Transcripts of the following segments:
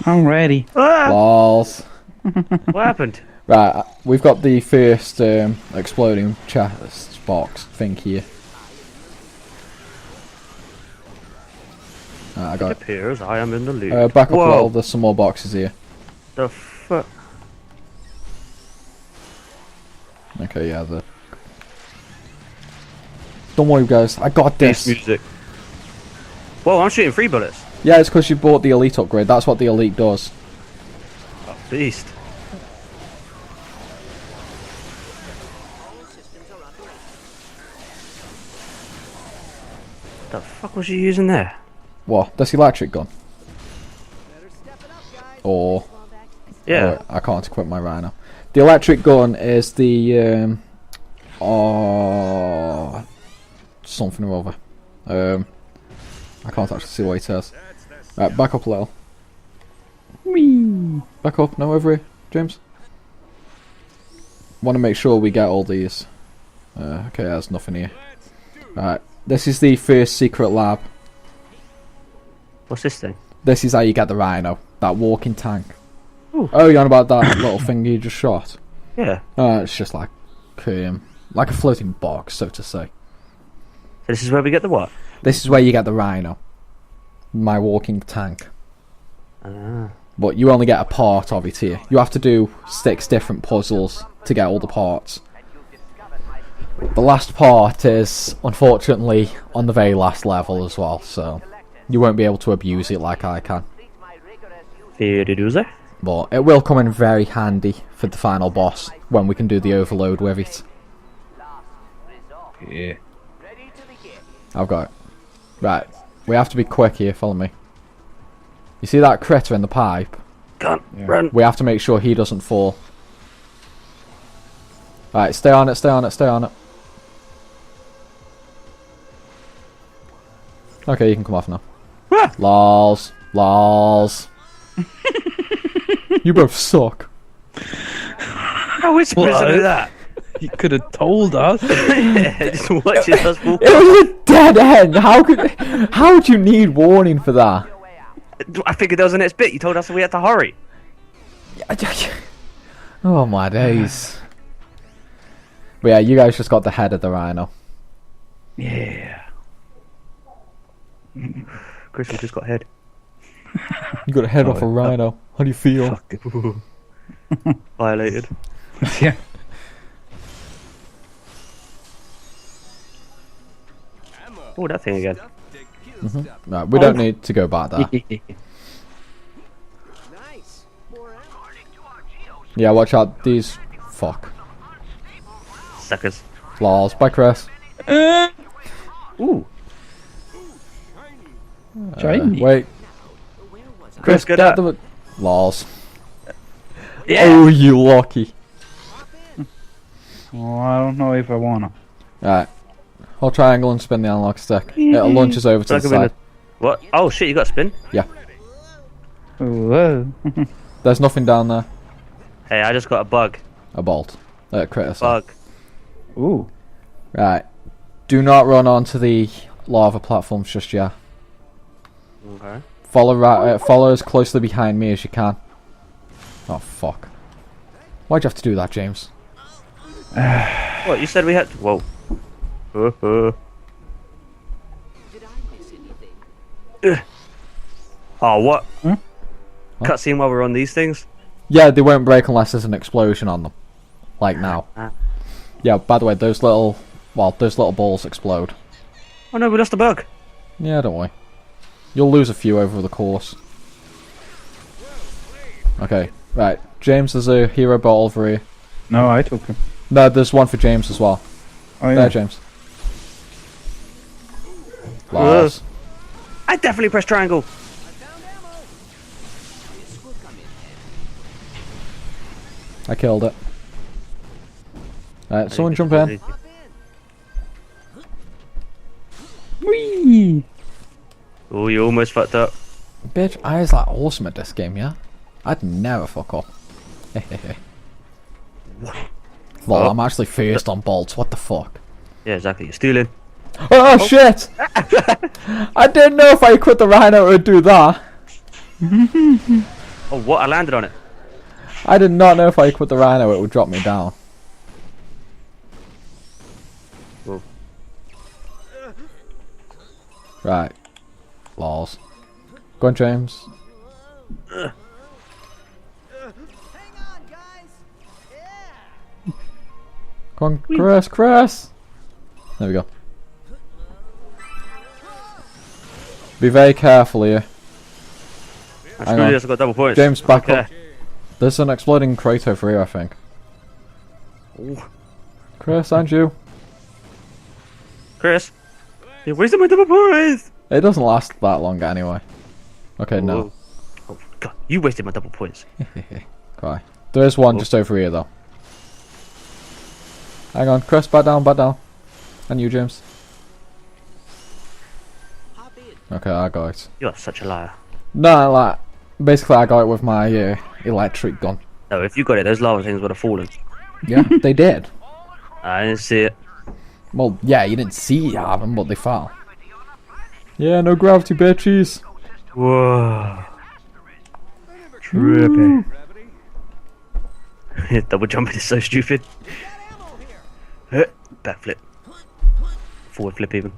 I'm ready. Balls. What happened? Right, we've got the first exploding chest box thing here. I got It appears I am in the lead. back up a Whoa. little, there's some more boxes here. The fuck? Okay, yeah, don't worry guys, I got this. Music. Whoa, I'm shooting 3 bullets. Yeah, it's because you bought the elite upgrade, that's what the elite does. Oh, beast. The fuck was you using there? What? This electric gun? Or... Yeah. Oh, I can't equip my Ryno. The electric gun is the... something or other. I can't actually see what it says. Right, back up a little. Whee! Back up, no, over here, James. Want to make sure we get all these. Okay, there's nothing here. Right, this is the first secret lab. What's this thing? This is how you get the Ryno, that walking tank. Ooh. Oh, you're on about that little thing you just shot? Yeah. It's just like a floating box, so to say. So this is where we get the what? This is where you get the Ryno. My walking tank. Ah. But you only get a part of it here. You have to do 6 different puzzles to get all the parts. The last part is, unfortunately, on the very last level as well, so you won't be able to abuse it like I can. Very doozy. But it will come in very handy for the final boss, when we can do the overload with it. Yeah. I've got it. Right, we have to be quick here, follow me. You see that critter in the pipe? Can't run. We have to make sure he doesn't fall. Right, stay on it, stay on it, stay on it. Okay, you can come off now. Ah! Lols. Lols. You both suck. How is supposed to do that? You could have told us. Yeah, just watching us walk. It was a dead end. How would you need warning for that? I figured that was the next bit. You told us we had to hurry. Oh my days. But yeah, you guys just got the head of the Ryno. Yeah. Chris, we just got head. You got a head off a Ryno. How do you feel? Violated. Yeah. Oh, that thing again. Right, we don't need to go back there. Yeah, watch out. These... Fuck. Suckers. Lols. Bye, Chris. Ooh. Shiny. Wait. Chris, get get up. the... Lols. Yeah. Oh, you lucky. Well, I don't know if I wanna. Right. Hold triangle and spin the analog stick. It launches over to the side. What? Oh shit, you got a spin? Yeah. Whoa. There's nothing down there. Hey, I just got a bug. A bolt. Critter. sorry. Bug. Ooh. Right. Do not run onto the lava platforms just yet. Okay. Follow as closely behind me as you can. Oh fuck. Why'd you have to do that, James? What, you said we had to... Whoa. Oh, what? Hmm? Cutscene while we're on these things? Yeah, they won't break unless there's an explosion on them. Like now. Yeah, by the way, those little balls explode. Oh no, we lost a bug. Yeah, don't worry. You'll lose a few over the course. Okay, right. James, there's a hero bottle over here. No, I took him. No, there's one for James as well. Oh yeah. There, James. Lars. I definitely pressed triangle. I killed it. Right, someone jump in. Whee! Oh, you almost fucked up. Bitch, I was like awesome at this game, yeah? I'd never fuck up. Well, I'm actually first on bolts, what the fuck? Yeah, exactly. You're stealing. Oh shit! I didn't know if I quit the Ryno it would do that. Oh, what? I landed on it. I did not know if I put the Ryno it would drop me down. Whoa. Right. Lols. Go on, James. Hang on, guys. Yeah. Come on, Chris. There we go. Be very careful here. I Hang screwed on. this, I got double points. James, back Okay. up. There's an exploding crate over here, I think. Ooh. Chris, and you. Chris, you're wasting my double points. It doesn't last that long anyway. Okay, no. Whoa. Oh god, you wasted my double points. Okay. There is one just over here, though. Hang on, Chris, back down, back down. And you, James. Hop in. Okay, I got it. You are such a liar. No, like, basically I got it with my electric gun. No, if you got it, those lava things would have fallen. Yeah, they did. I didn't see it. Well, yeah, you didn't see it happen, but they fell. Yeah, no gravity, bitches. Whoa. Trippy. Double jumping is so stupid. Backflip. Forward flip even.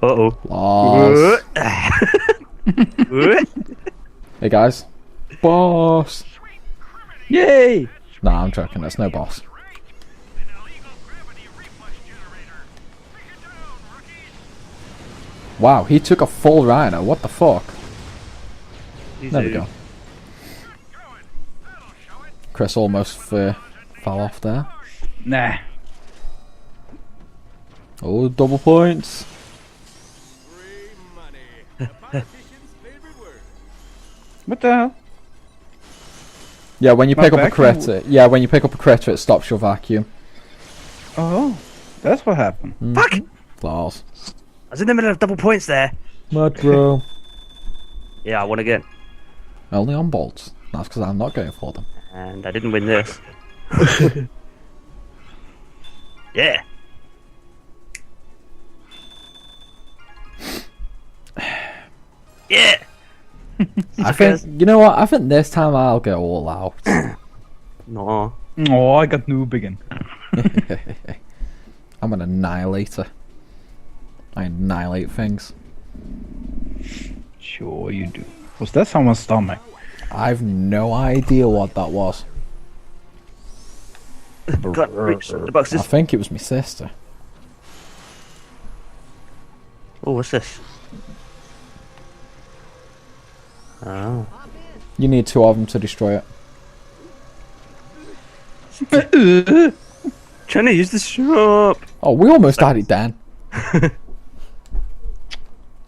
Uh-oh. Boss. Hey, guys. Boss. Yay! Nah, I'm joking. There's no boss. Wow, he took a full Ryno. What the fuck? There we go. Chris almost fell off there. Nah. Oh, double points. What the hell? Yeah, when you My pick up a vacuum critter. Yeah, when you pick up a critter, it stops your vacuum. Oh, that's what happened. Fuck! Balls. I was in the middle of double points there. Mad bro. Yeah, I won again. Only on bolts. That's because I'm not going for them. And I didn't win this. Yeah. Yeah. I think, you know what? I think this time I'll go all out. No. Oh, I got noob again. I'm an annihilator. I annihilate things. Sure you do. Was that someone's stomach? I've no idea what that was. Can't reach the I boxes. think it was my sister. Oh, what's this? Oh. You need two of them to destroy it. Trying to use the shop. Oh, we almost had it, Dan.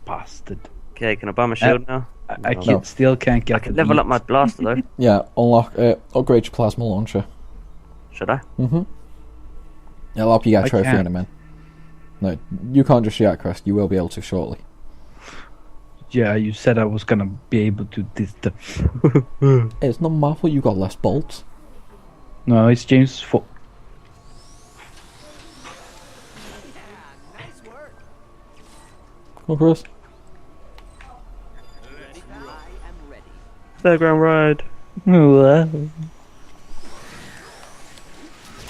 Bastard. Okay, can I buy my shield now? I No. still can't get I can level up my blaster though. Yeah, unlock upgrade your plasma launcher. Should I? Mm-hmm. It'll help you get a I trophy can't. in a minute. No, you can't just yet, Chris. You will be able to shortly. Yeah, you said I was gonna be able to this. It's not my fault you got less bolts. No, it's James' fault. Nice work. Come on, Chris. I am ready. Fairground ride.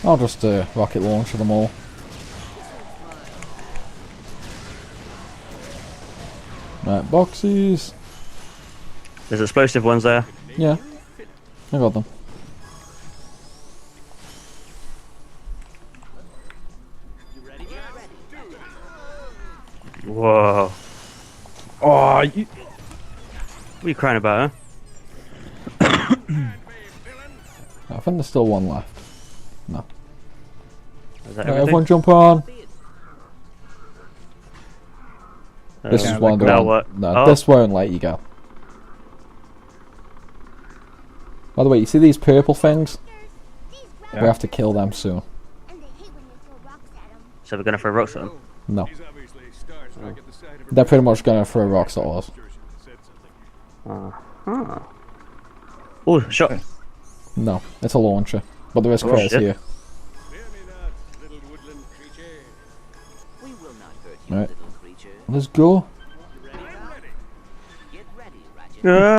I'll just rocket launch them all. Right, boxes. There's explosive ones there. Yeah, I got them. Whoa. Oh, you... What are you crying about, huh? I think there's still one left. No. Is that Right, everything? everyone jump on. This Yeah, is one of the now one. what? No, Oh. this won't let you go. By the way, you see these purple things? Yeah. We have to kill them soon. So we're gonna throw rocks at them. No. They're pretty much gonna throw rocks at us. Uh-huh. Oh, shot. No, it's a launcher. But there is Oh, critters shit. here. We will not hurt you, Right. little creature. Let's go. Ah.